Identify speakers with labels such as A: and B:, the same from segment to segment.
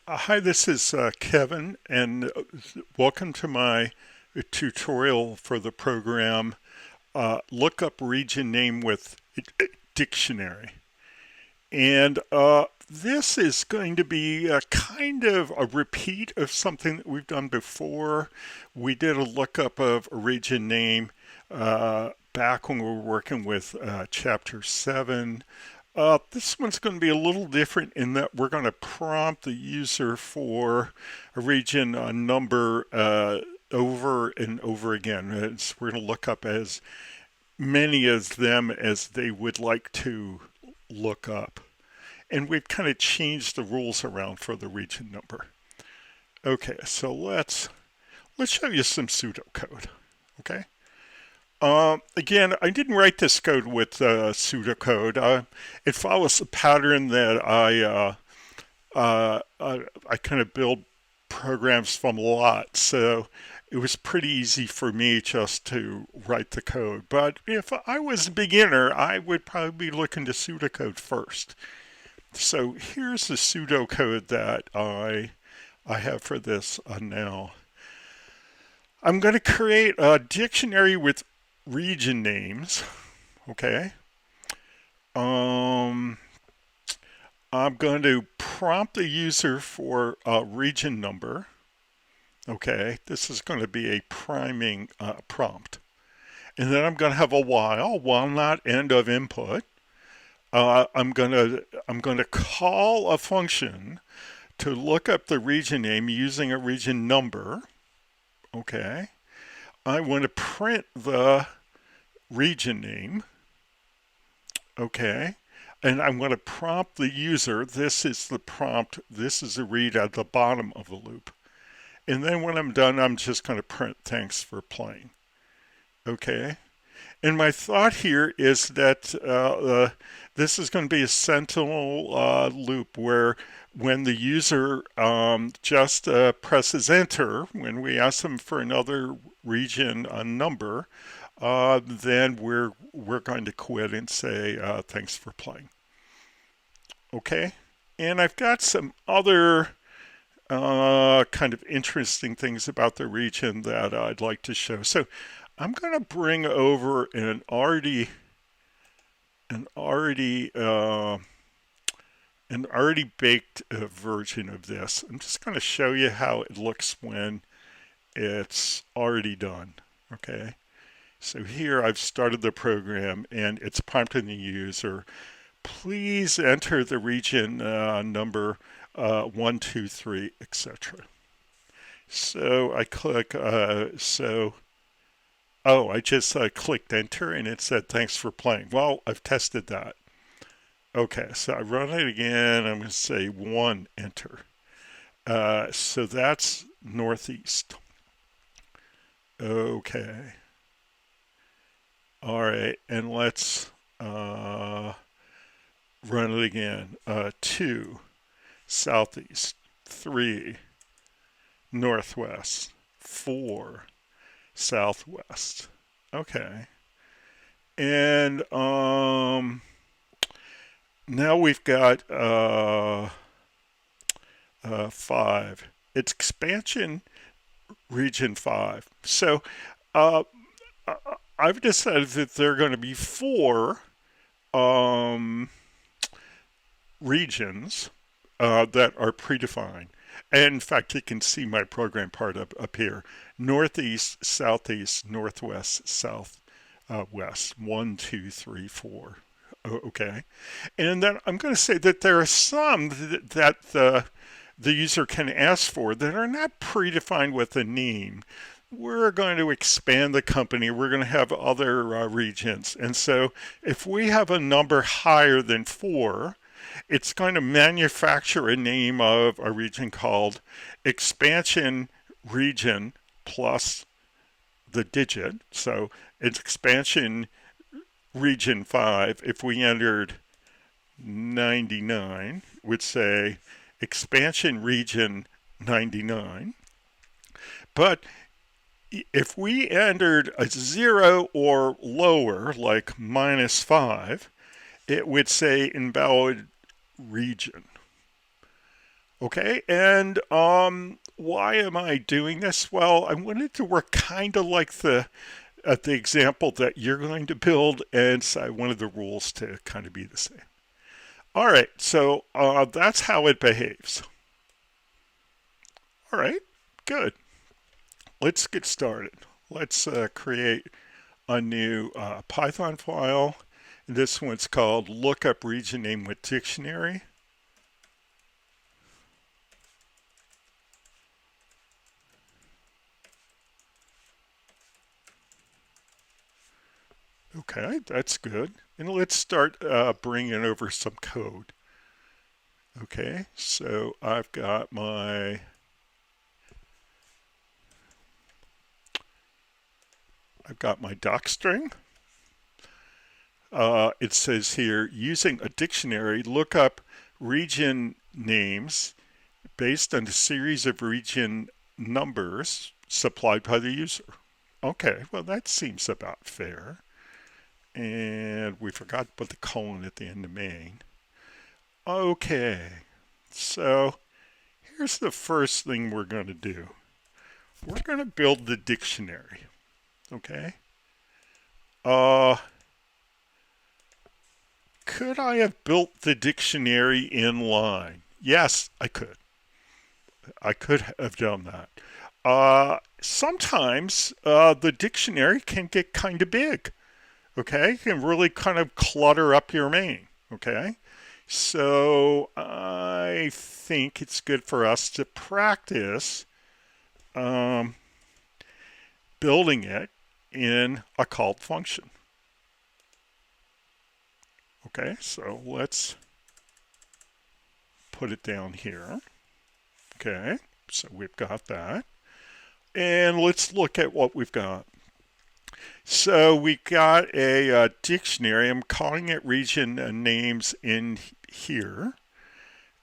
A: Hi, this is Kevin, and welcome to my tutorial for the program Look Up Region Name with Dictionary. And this is going to be a kind of a repeat of something that we've done before. We did a lookup of a region name back when we were working with Chapter 7. This one's going to be a little different in that we're going to prompt the user for a region number over and over again. We're going to look up as many as them as they would like to look up. And we've kind of changed the rules around for the region number. Okay, so let's show you some pseudocode. Okay. Again, I didn't write this code with pseudocode. It follows a pattern that I kind of build programs from a lot. So it was pretty easy for me just to write the code. But if I was a beginner, I would probably be looking to pseudocode first. So here's the pseudocode that I have for this now. I'm going to create a dictionary with region names. Okay. I'm going to prompt the user for a region number. Okay, this is going to be a priming prompt. And then I'm going to have a while not end of input. I'm going to call a function to look up the region name using a region number. Okay. I want to print the region name. Okay. And I'm going to prompt the user. This is the prompt. This is a read at the bottom of the loop. And then when I'm done, I'm just going to print thanks for playing. Okay. And my thought here is that this is going to be a sentinel loop where when the user just presses enter, when we ask them for another region number, then we're going to quit and say thanks for playing. Okay, and I've got some other kind of interesting things about the region that I'd like to show. So I'm going to bring over an already baked version of this. I'm just going to show you how it looks when it's already done. Okay. So here I've started the program and it's prompting the user, please enter the region number 1, 2, 3, etc. So I click, I just clicked enter and it said thanks for playing. Well, I've tested that. Okay, so I run it again. I'm going to say 1, enter. So that's northeast. Okay. All right, and let's run it again. 2, southeast. 3, northwest. 4, southwest. Okay. And now we've got 5. It's expansion region 5. So I've decided that there are going to be 4 regions that are predefined. And in fact, you can see my program part up here. Northeast, southeast, northwest, south, west. 1, 2, 3, 4. Okay. And then I'm going to say that there are some that the user can ask for that are not predefined with a name. We're going to expand the company. We're going to have other regions. And so if we have a number higher than 4, it's going to manufacture a name of a region called expansion region plus the digit. So it's expansion region 5. If we entered 99, would say expansion region 99. But if we entered a 0 or lower, like -5, it would say invalid region. Okay, and why am I doing this? Well, I wanted to work kind of like the example that you're going to build, and so I wanted the rules to kind of be the same. All right, so that's how it behaves. All right, good. Let's get started. Let's create a new Python file. This one's called lookup region name with dictionary. Okay, that's good. And let's start bringing over some code. Okay, so I've got my doc string. It says here, using a dictionary, look up region names based on a series of region numbers supplied by the user. Okay, well that seems about fair. And we forgot to put the colon at the end of main. Okay, so here's the first thing we're going to do. We're going to build the dictionary. Okay. Could I have built the dictionary in line? Yes, I could. I could have done that. Sometimes the dictionary can get kind of big. Okay, it can really kind of clutter up your main. Okay, so I think it's good for us to practice building it in a called function. Okay, so let's put it down here. Okay, so we've got that. And let's look at what we've got. So we got a dictionary. I'm calling it region names in here.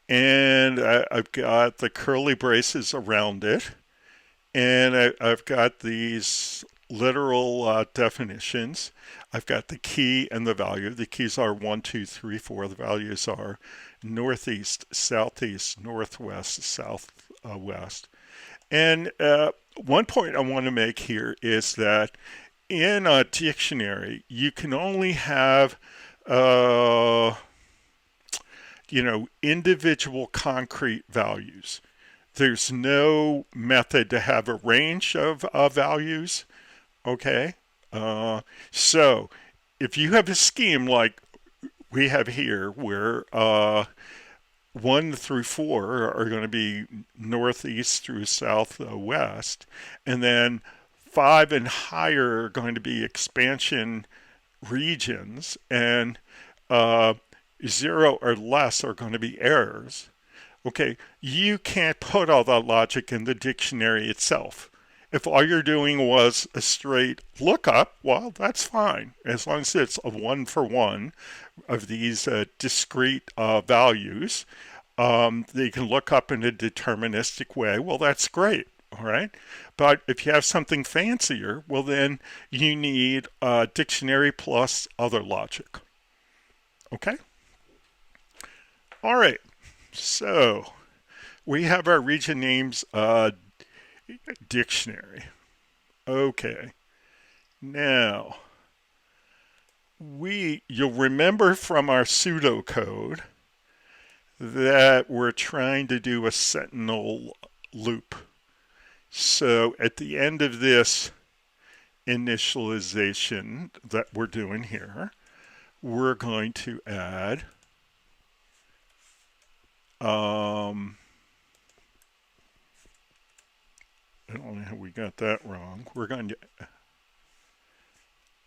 A: And I've got the curly braces around it. And I've got these literal definitions. I've got the key and the value. The keys are 1, 2, 3, 4. The values are northeast, southeast, northwest, southwest. And one point I want to make here is that in a dictionary, you can only have, individual concrete values. There's no method to have a range of values. Okay. So if you have a scheme like we have here where 1 through 4 are going to be northeast through southwest, and then 5 and higher are going to be expansion regions, and 0 or less are going to be errors. Okay, you can't put all that logic in the dictionary itself. If all you're doing was a straight lookup, well, that's fine. As long as it's a 1-for-1 of these discrete values, they can look up in a deterministic way. Well, that's great. All right. But if you have something fancier, well, then you need a dictionary plus other logic. Okay. All right. So we have our region names dictionary. Okay. Now, you'll remember from our pseudocode that we're trying to do a sentinel loop. So at the end of this initialization that we're doing here, we're going to add I don't know how we got that wrong.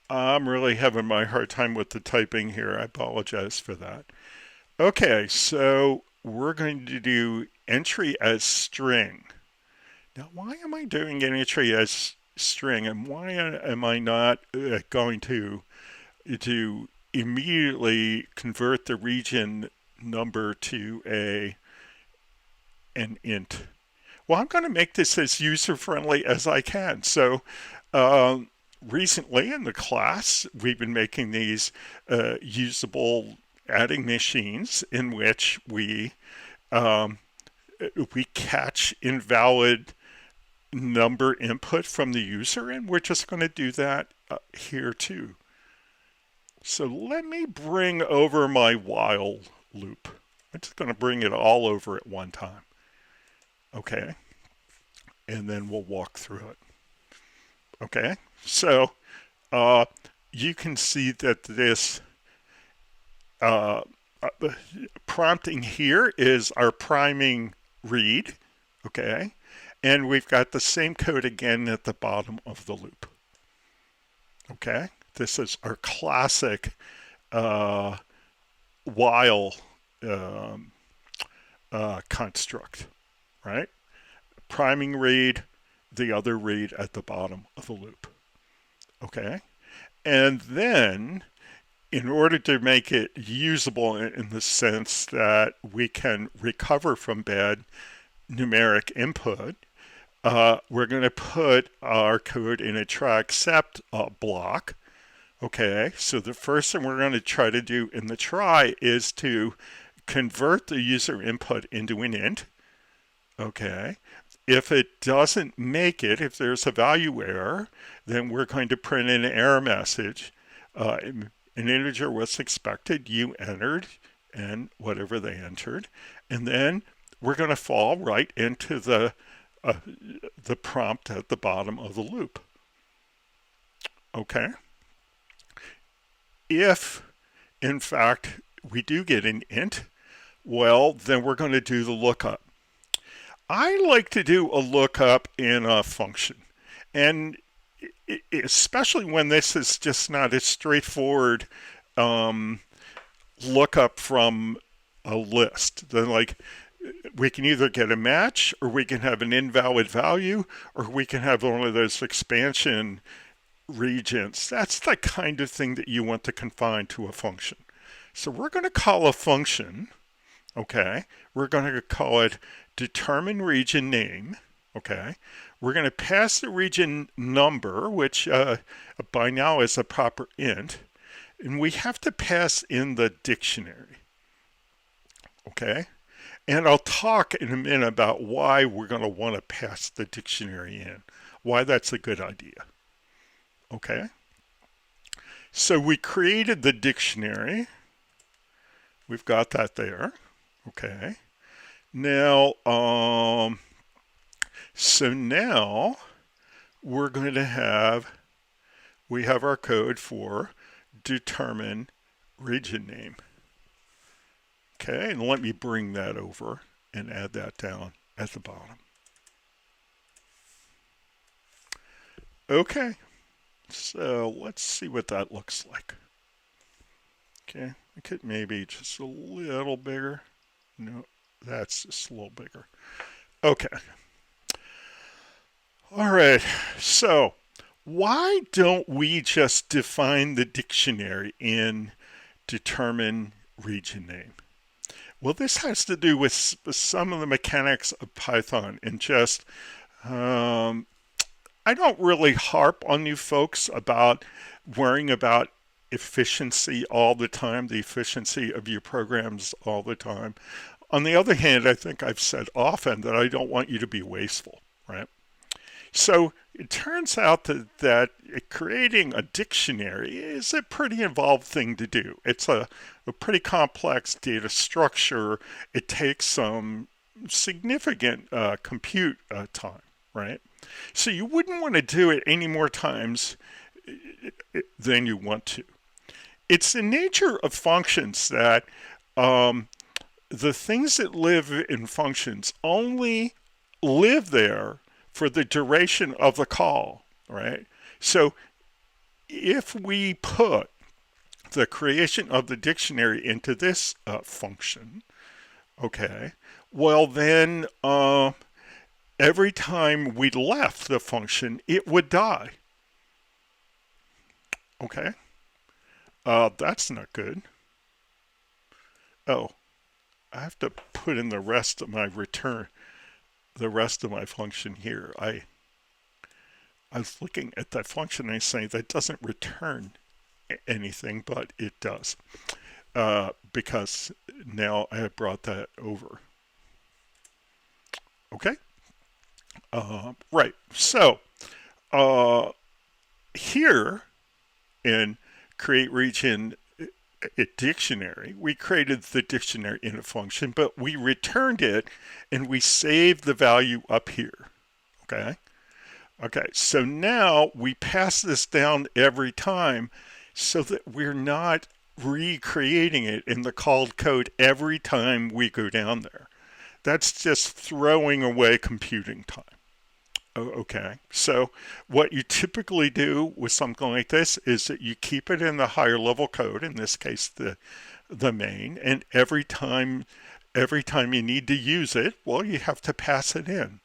A: I'm really having my hard time with the typing here. I apologize for that. Okay, so we're going to do entry as string. Now, why am I doing an entry as string, and why am I not going to immediately convert the region number to an int? Well, I'm going to make this as user-friendly as I can. So recently in the class, we've been making these usable adding machines in which we we catch invalid number input from the user, and we're just going to do that here too. So let me bring over my while loop. I'm just going to bring it all over at one time. Okay. And then we'll walk through it. Okay. So you can see that this prompting here is our priming read. Okay. And we've got the same code again at the bottom of the loop. Okay. This is our classic while construct, right? Priming read, the other read at the bottom of the loop. Okay. And then, in order to make it usable in the sense that we can recover from bad numeric input, we're going to put our code in a try except block. Okay, so the first thing we're going to try to do in the try is to convert the user input into an int. Okay, if it doesn't make it, if there's a value error, then we're going to print an error message. An integer was expected, you entered, and whatever they entered. And then we're going to fall right into the prompt at the bottom of the loop. Okay. If, in fact, we do get an int, well, then we're going to do the lookup. I like to do a lookup in a function, and especially when this is just not a straightforward lookup from a list. Then, like, we can either get a match, or we can have an invalid value, or we can have one of those expansion regions. That's the kind of thing that you want to confine to a function. So we're going to call a function, okay? We're going to call it determine region name, okay? We're going to pass the region number, which by now is a proper int, and we have to pass in the dictionary, okay? And I'll talk in a minute about why we're going to want to pass the dictionary in, why that's a good idea. Okay, so we created the dictionary. We've got that there. Okay, now, so now we're going to have, we have our code for determine region name. Okay, and let me bring that over and add that down at the bottom. Okay. So let's see what that looks like. Okay, I could maybe just a little bigger. No, that's just a little bigger. Okay. All right, so why don't we just define the dictionary in determine region name? Well, this has to do with some of the mechanics of Python and just I don't really harp on you folks about worrying about efficiency all the time, the efficiency of your programs all the time. On the other hand, I think I've said often that I don't want you to be wasteful, right? So it turns out that creating a dictionary is a pretty involved thing to do. It's a pretty complex data structure. It takes some significant compute time, right? So you wouldn't want to do it any more times than you want to. It's the nature of functions that the things that live in functions only live there for the duration of the call, right? So if we put the creation of the dictionary into this function, okay, well then every time we left the function, it would die. Okay, that's not good. Oh, I have to put in the rest of my return, the rest of my function here. I was looking at that function and saying that doesn't return anything, but it does because now I have brought that over. Okay. Right. So here in create region dictionary, we created the dictionary in a function, but we returned it and we saved the value up here. Okay. Okay. So now we pass this down every time so that we're not recreating it in the called code every time we go down there. That's just throwing away computing time. Okay, so what you typically do with something like this is that you keep it in the higher level code, in this case the main, and every time you need to use it, well, you have to pass it in.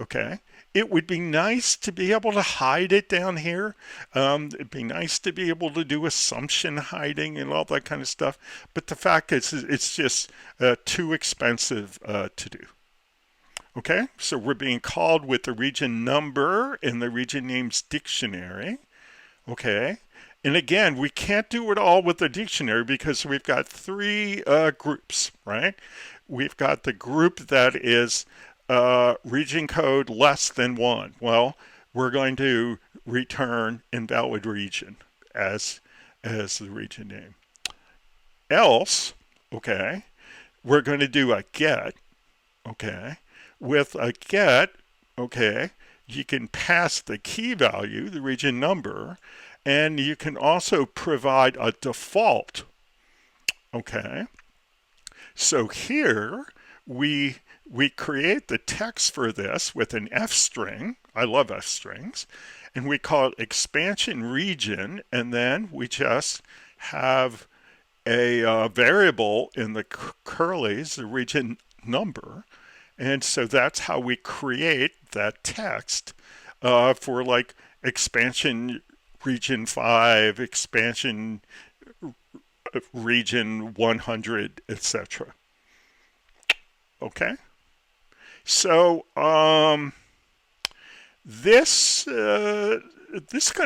A: Okay, it would be nice to be able to hide it down here. It'd be nice to be able to do assumption hiding and all that kind of stuff, but the fact is it's just too expensive to do. Okay, so we're being called with the region number in the region names dictionary. Okay, and again, we can't do it all with the dictionary because we've got three groups, right? We've got the group that is region code less than 1. Well, we're going to return invalid region as the region name. Else, okay, we're going to do a get, okay. With a get, okay, you can pass the key value, the region number, and you can also provide a default. Okay, so here we create the text for this with an F string. I love F strings, and we call it expansion region, and then we just have a variable in the curlies, the region number. And so that's how we create that text for like expansion region 5, expansion region 100, etc. Okay. So this kind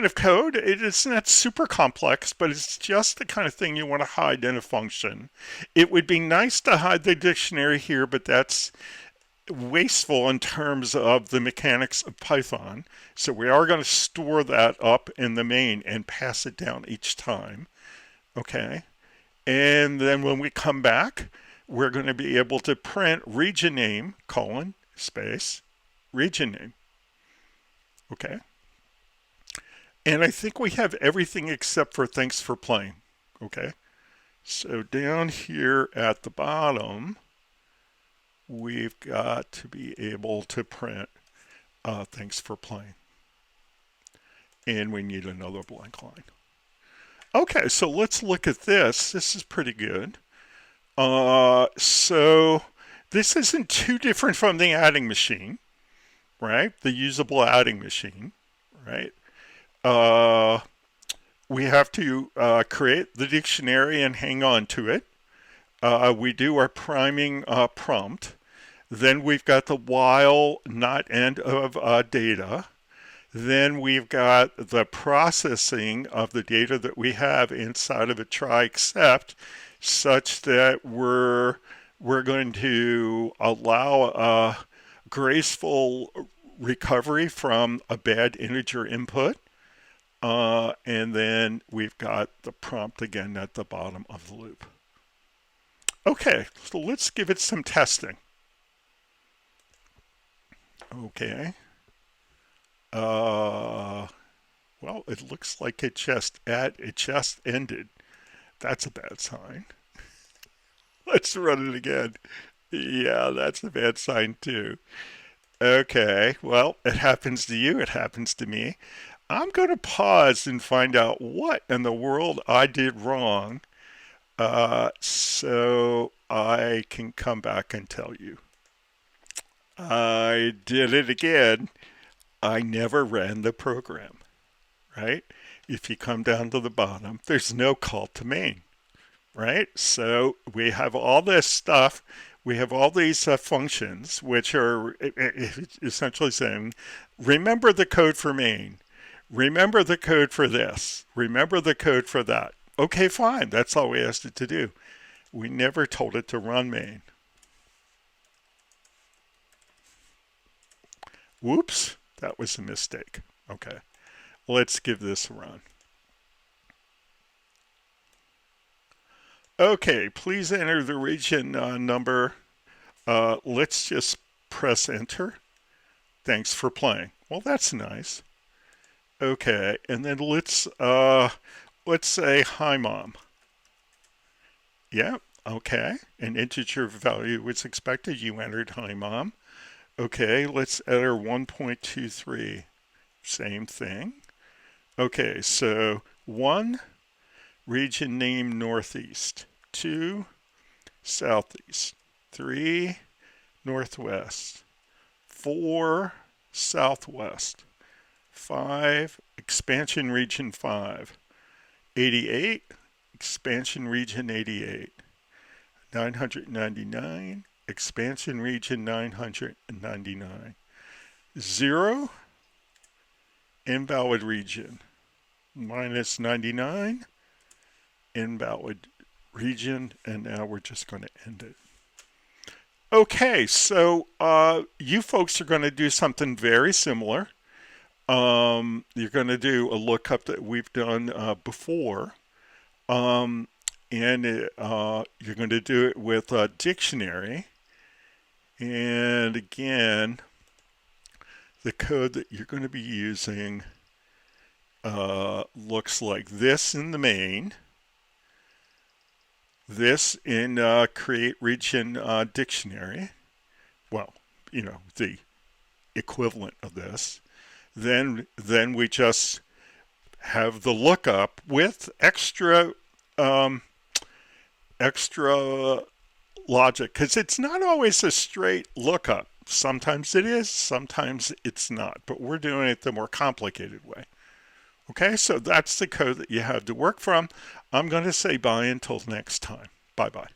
A: of code, it's not super complex, but it's just the kind of thing you want to hide in a function. It would be nice to hide the dictionary here, but that's wasteful in terms of the mechanics of Python. So we are going to store that up in the main and pass it down each time. Okay. And then when we come back, we're going to be able to print region name, colon, space, region name. Okay. And I think we have everything except for thanks for playing. Okay. So down here at the bottom, we've got to be able to print thanks for playing. And we need another blank line. Okay, so let's look at this. This is pretty good. So this isn't too different from the adding machine, right? The usable adding machine, right? We have to create the dictionary and hang on to it. We do our priming prompt. Then we've got the while not end of data. Then we've got the processing of the data that we have inside of a try except, such that we're going to allow a graceful recovery from a bad integer input. And then we've got the prompt again at the bottom of the loop. Okay, so let's give it some testing. Okay. Well, it looks like it just ended. That's a bad sign. Let's run it again. Yeah, that's a bad sign too. Okay, well, it happens to you, it happens to me. I'm going to pause and find out what in the world I did wrong, so I can come back and tell you. I did it again. I never ran the program, right? If you come down to the bottom, there's no call to main, right? So we have all this stuff. We have all these functions, which are essentially saying, remember the code for main. Remember the code for this. Remember the code for that. Okay, fine. That's all we asked it to do. We never told it to run main. Whoops, that was a mistake. Okay, let's give this a run. Okay, please enter the region number. Let's just press enter. Thanks for playing. Well, that's nice. Okay, and then let's say hi mom. Yeah, okay. An integer value was expected. You entered hi mom. Okay, let's enter 1.23. Same thing. Okay, so 1, region name northeast. 2, southeast. 3, northwest. 4, southwest. 5, expansion region 5. 88, expansion region 88. 999, expansion region 999. 0, invalid region. Minus 99, invalid region, and now we're just going to end it. Okay, so you folks are going to do something very similar. You're going to do a lookup that we've done before, and you're going to do it with a dictionary. And again, the code that you're going to be using looks like this in the main, this in create region dictionary, well, you know, the equivalent of this. Then we just have the lookup with extra logic, because it's not always a straight lookup. Sometimes it is, sometimes it's not, but we're doing it the more complicated way. Okay, so that's the code that you have to work from. I'm going to say bye until next time. Bye-bye.